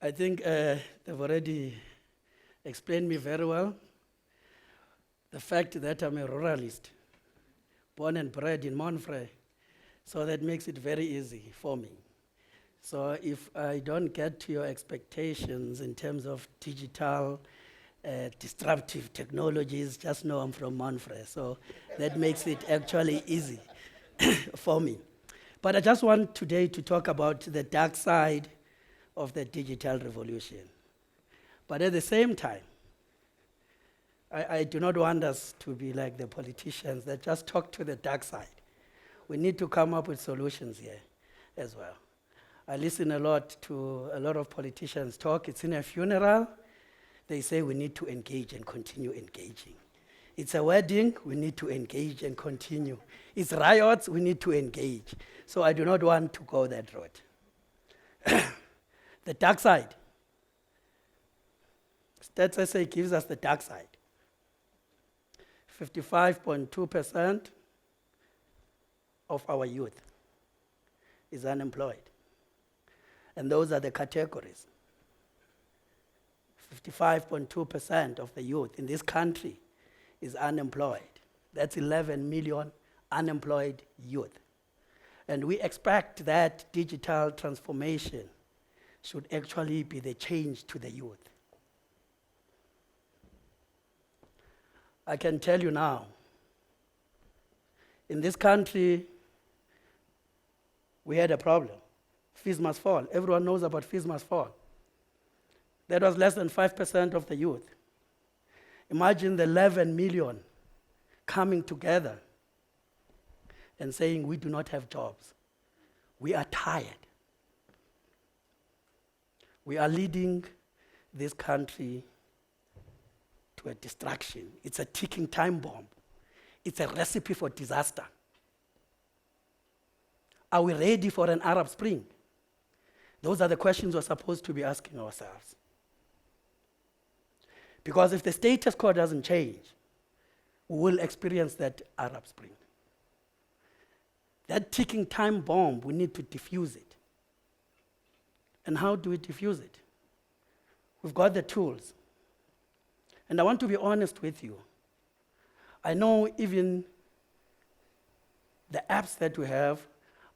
I think they've already explained me very well. The fact that I'm a ruralist, born and bred in Montfrey, so that makes it very easy for me. So if I don't get to your expectations in terms of digital, disruptive technologies, just know I'm from Montfrey. So that makes it actually easy for me. But I just want today to talk about the dark side of the digital revolution. But at the same time, I do not want us to be like the politicians that just talk to the dark side. We need to come up with solutions here as well. I listen a lot to a lot of politicians talk. It's in a funeral. They say we need to engage and continue engaging. It's a wedding, we need to engage and continue. It's riots, we need to engage. So I do not want to go that road. The dark side. Stats SA gives us the dark side. 55.2% of our youth is unemployed. And those are the categories. 55.2% of the youth in this country is unemployed. That's 11 million unemployed youth. And we expect that digital transformation should actually be the change to the youth. I can tell you now, in this country, we had a problem. Fees must fall. Everyone knows about fees must fall. That was less than 5% of the youth. Imagine the 11 million coming together and saying we do not have jobs. We are tired. We are leading this country to a destruction. It's a ticking time bomb. It's a recipe for disaster. Are we ready for an Arab Spring? Those are the questions we're supposed to be asking ourselves. Because if the status quo doesn't change, we will experience that Arab Spring. That ticking time bomb, we need to defuse it. And how do we defuse it? We've got the tools. And I want to be honest with you. I know even the apps that we have,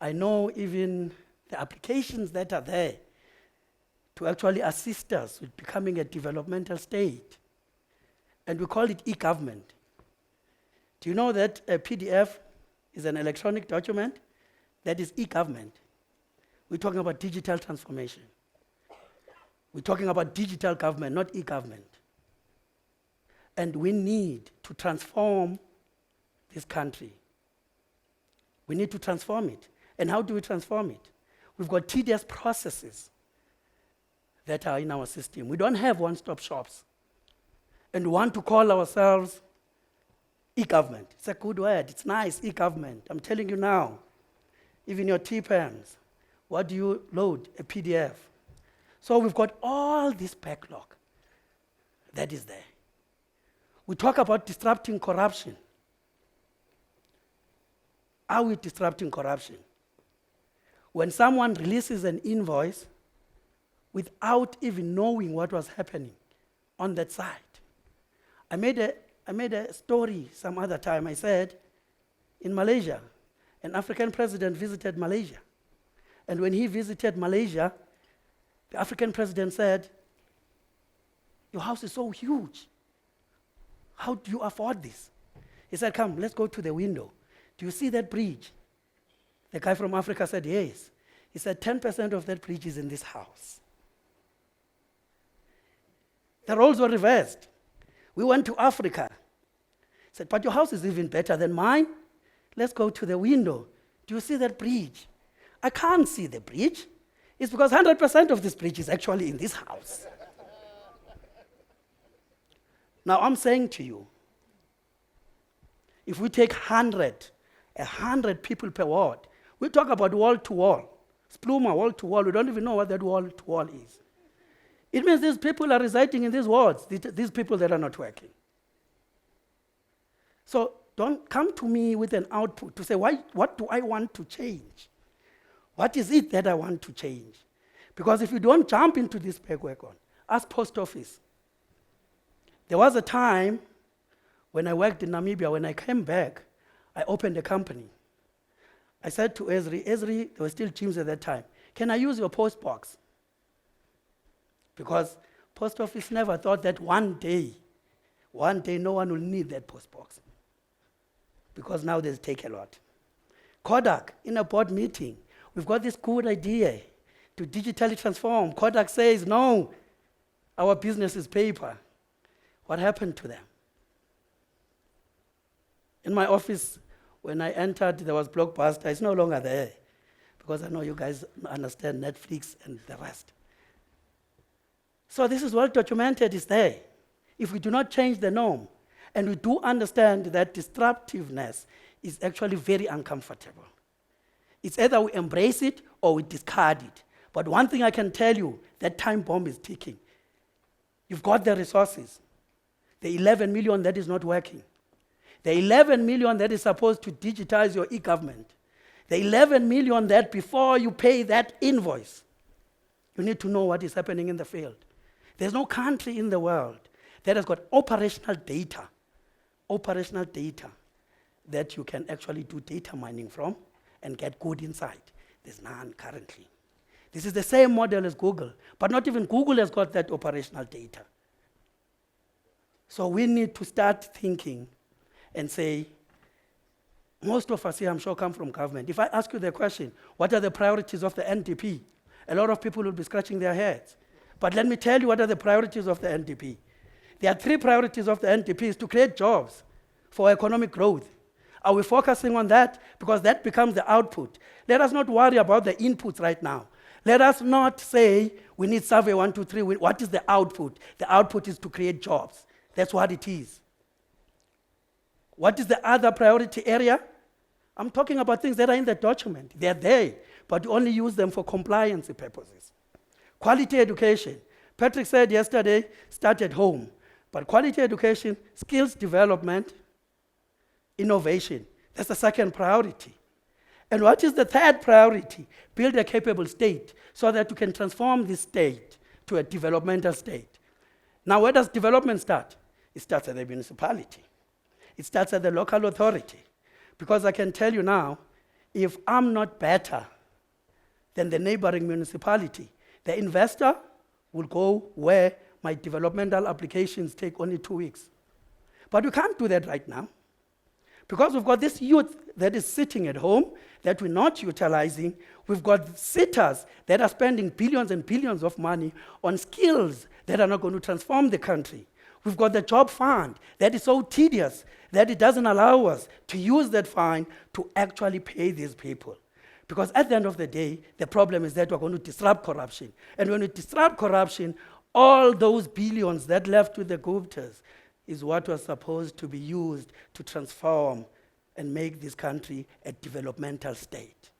I know even the applications that are there to actually assist us with becoming a developmental state. And we call it e-government. Do you know that a PDF is an electronic document? That is e-government. We're talking about digital transformation. We're talking about digital government, not e-government. And we need to transform this country. We need to transform it. And how do we transform it? We've got tedious processes that are in our system. We don't have one-stop shops. And we want to call ourselves e-government. It's a good word. It's nice, e-government. I'm telling you now, even your TPAMs, what do you load? A PDF. So we've got all this backlog that is there. We talk about disrupting corruption. Are we disrupting corruption? When someone releases an invoice without even knowing what was happening on that site. I made a story some other time. I said, in Malaysia, an African president visited Malaysia. And when he visited Malaysia, the African president said, your house is so huge. How do you afford this? He said, come, let's go to the window. Do you see that bridge? The guy from Africa said, yes. He said, 10% of that bridge is in this house. The roles were reversed. We went to Africa. He said, but your house is even better than mine. Let's go to the window. Do you see that bridge? I can't see the bridge. It's because 100% of this bridge is actually in this house. Now I'm saying to you, if we take 100 people per ward, we talk about wall to wall. Spluma, wall to wall. We don't even know what that wall to wall is. It means these people are residing in these wards, these people that are not working. So don't come to me with an output to say, what do I want to change? What is it that I want to change? Because if you don't jump into this wagon, ask post office. There was a time when I worked in Namibia, when I came back, I opened a company. I said to Esri, there were still gyms at that time, can I use your post box? Because post office never thought that one day no one will need that post box. Because now they take a lot. Kodak, in a board meeting, we've got this good idea to digitally transform. Kodak says, no, our business is paper. What happened to them? In my office, when I entered, there was Blockbuster. It's no longer there, because I know you guys understand Netflix and the rest. So this is well documented, it's there. If we do not change the norm, and we do understand that disruptiveness is actually very uncomfortable. It's either we embrace it or we discard it. But one thing I can tell you, that time bomb is ticking. You've got the resources. The 11 million that is not working. The 11 million that is supposed to digitize your e-government. The 11 million that before you pay that invoice, you need to know what is happening in the field. There's no country in the world that has got operational data that you can actually do data mining from and get good insight. There's none currently. This is the same model as Google, but not even Google has got that operational data. So we need to start thinking and say, most of us here, I'm sure, come from government. If I ask you the question, what are the priorities of the NDP? A lot of people will be scratching their heads. But let me tell you what are the priorities of the NDP. There are 3 priorities of the NDP is to create jobs for economic growth. Are we focusing on that? Because that becomes the output. Let us not worry about the inputs right now. Let us not say we need survey 1, 2, 3. What is the output? The output is to create jobs. That's what it is. What is the other priority area? I'm talking about things that are in the document. They're there, but you only use them for compliance purposes. Quality education. Patrick said yesterday, start at home. But quality education, skills development, innovation. That's the second priority. And what is the third priority? Build a capable state so that you can transform this state to a developmental state. Now, where does development start? It starts at the municipality. It starts at the local authority. Because I can tell you now, if I'm not better than the neighboring municipality, the investor will go where my developmental applications take only 2 weeks. But we can't do that right now. Because we've got this youth that is sitting at home that we're not utilizing. We've got sitters that are spending billions and billions of money on skills that are not going to transform the country. We've got the job fund that is so tedious that it doesn't allow us to use that fund to actually pay these people. Because at the end of the day, the problem is that we're going to disrupt corruption. And when we disrupt corruption, all those billions that left with the Guptas is what was supposed to be used to transform and make this country a developmental state.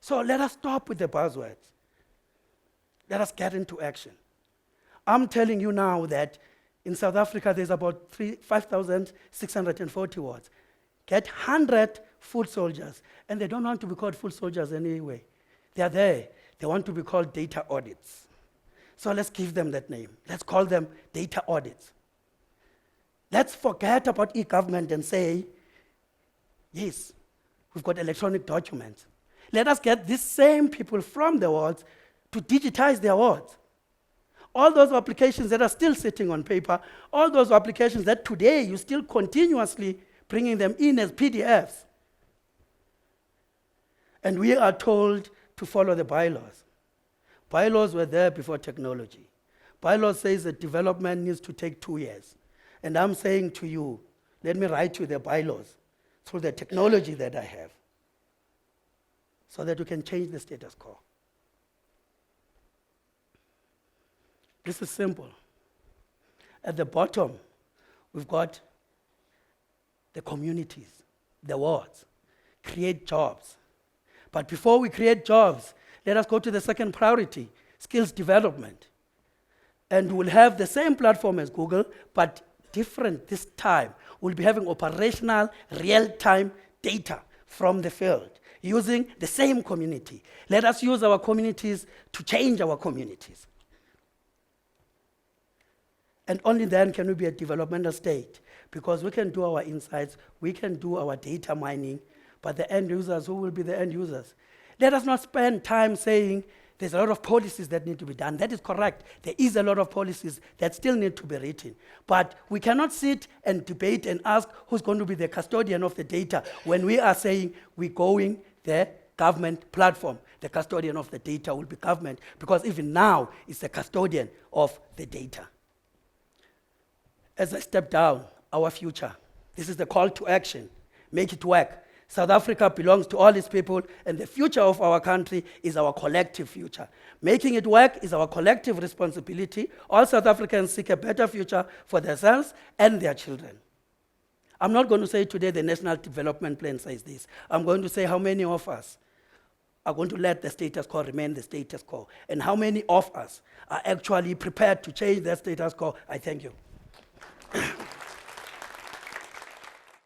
So let us stop with the buzzwords. Let us get into action. I'm telling you now that in South Africa, there's about 5,640 wards. Get 100 foot soldiers, and they don't want to be called foot soldiers anyway. They are there. They want to be called data audits. So let's give them that name. Let's call them data audits. Let's forget about e-government and say, yes, we've got electronic documents. Let us get these same people from the wards to digitize their wards. All those applications that are still sitting on paper, all those applications that today you still continuously bringing them in as PDFs. And we are told to follow the bylaws. Bylaws were there before technology. Bylaws says that development needs to take 2 years. And I'm saying to you, let me write you the bylaws through the technology that I have so that we can change the status quo. This is simple. At the bottom, we've got the communities, the wards, create jobs. But before we create jobs, let us go to the second priority, skills development. And we'll have the same platform as Google, but different this time. We'll be having operational, real-time data from the field. using the same community. Let us use our communities to change our communities. And only then can we be a developmental state, because we can do our insights, we can do our data mining, but the end users, who will be the end users? Let us not spend time saying there's a lot of policies that need to be done. That is correct. There is a lot of policies that still need to be written. But we cannot sit and debate and ask who's going to be the custodian of the data when we are saying we're going the government platform. The custodian of the data will be government, because even now it's the custodian of the data. As I step down, our future. This is the call to action. Make it work. South Africa belongs to all its people, and the future of our country is our collective future. Making it work is our collective responsibility. All South Africans seek a better future for themselves and their children. I'm not going to say today the National Development Plan says this. I'm going to say how many of us are going to let the status quo remain the status quo, and how many of us are actually prepared to change the status quo. I thank you.